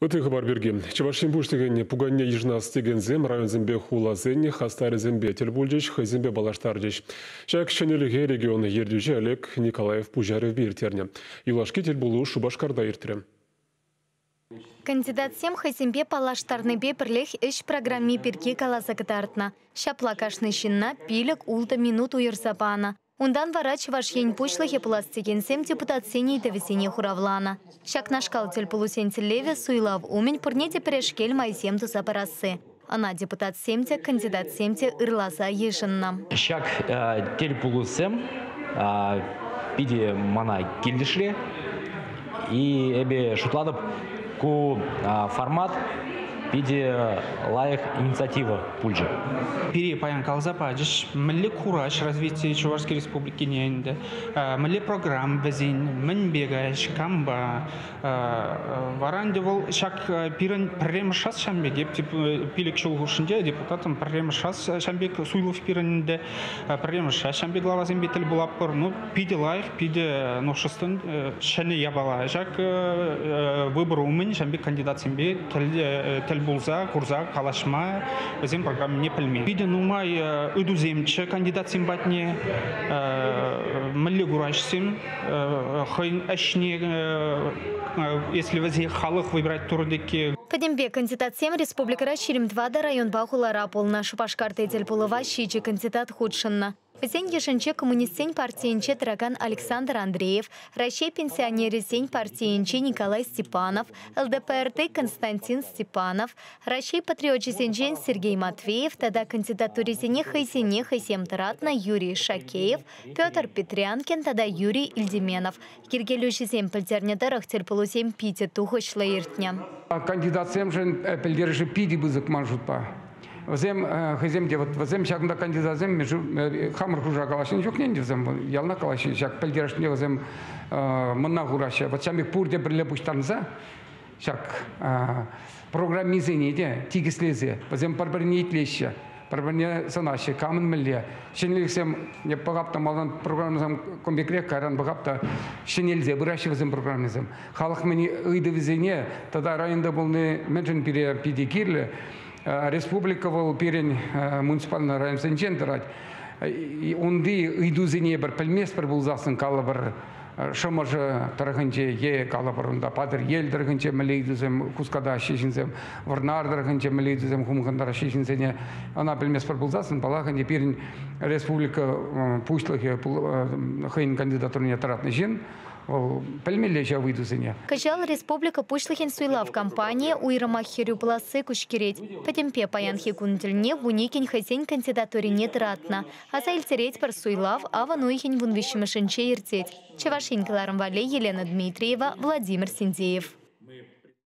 Өтігі бар берге. Чевашин бұштығын пуганне ежнас дегензем район зембе хула зенне хастары зембе телбулдеш хызембе балаштар деш. Шак шенеліге регионы ердюже Олег Николаев Пужарев бейіртерне. Юлашки телбулу Шубашкарда ертірі. Кандидат сем хызембе балаштарны бепірлех іш программе перке каласа кытартна. Шаплакашны шинна пилік улта минут уйырсапана. Ундан вара чевашен пушлахе пластигенсем депутат сеней тавесене хуравлана. Шак нашкал телпулусен телеве суйлав умень пурнете перешкель майсем туса парасы. Она депутат семте, кандидат семте ырласа ешенна. Шак телпулусем пиде мана келдишле и эбе шутладып ку формат пиде лайх инициатива пульджа. Пере паян калзападиш, милли кураж развития Чувашской республики ненде, милли программ везин, минбега, шкамба, варандевол шак пирен прем шас шамбеге, пилик шулгушинде депутатам прем шас шамбег суйлов пиренде, прем шас шамбег глава зембетель булаппор, ну пиде лайх, пиде новшестен шане ябала, шак выбор умен шамбег кандидат зембе тель булза, курза, калашма, зем программ не пельме. Видя нумай удуземче кандидат симбатне, милли гурашсим, хайн ашне, если возе халых выбирать турдеки. Кадембе кандидат сем республика расширим 2 да район Бахулара полна Шупашкарта Тельпулова щичи кандидат худшинна. Сень ешенче коммунистсень партиенче Траган Александр Андреев, Ращей пенсионере сень партиенче Николай Степанов, ЛДПРТ Константин Степанов, Ращей патриотчесенчен Сергей Матвеев, тогда кандидатуре сене хайсем таратна Юрий Шакеев, Петр Петрянкин, тогда Юрий Ильдеменов. Киргелюшесем пельтернедарах Тельпулусем пите тухочлы иртня. Кандидат сем же пельдержи пиди бызык манжутпа. Возем хозяйки вот возем шагнда кандидатзем между хамр хужа калашин жоқ ненде возем ялна калашин шаг пельдерашне возем мына хураща вот шамбек пурде бірле буштанза шаг программизение де тигислезе возем парбарне итлеща парбарне санаще камын милле шенелексем не пагапта малдан программазам комбекрек каран багапта шенелзе быраща возем программизем халық мени ыйды везене тогда районда болны меншин пире пидикирле республика был перен муниципальный район сенчентерать. Онды идузине бір пельмес бір булзасын калабыр шамажы тарахынче е калабырында падыр ел тарахынче милейдузем кускада шешинзем варнар тарахынче милейдузем хумхандара шешинзене она пельмес бір булзасын балахынче перен республика пушлахе хын кандидатурне таратны жин. Качал республика пушлахин суйлав компания уйрамахерю пласы кушкереть. Потемпе паянхи кунтельне буникин хасень кандидатуре нет ратна. А сайльтереть пар суйлав, а вануихин вунвищемашенче иртеть. Чевашин Кларам Вале, Елена Дмитриева, Владимир Синдеев.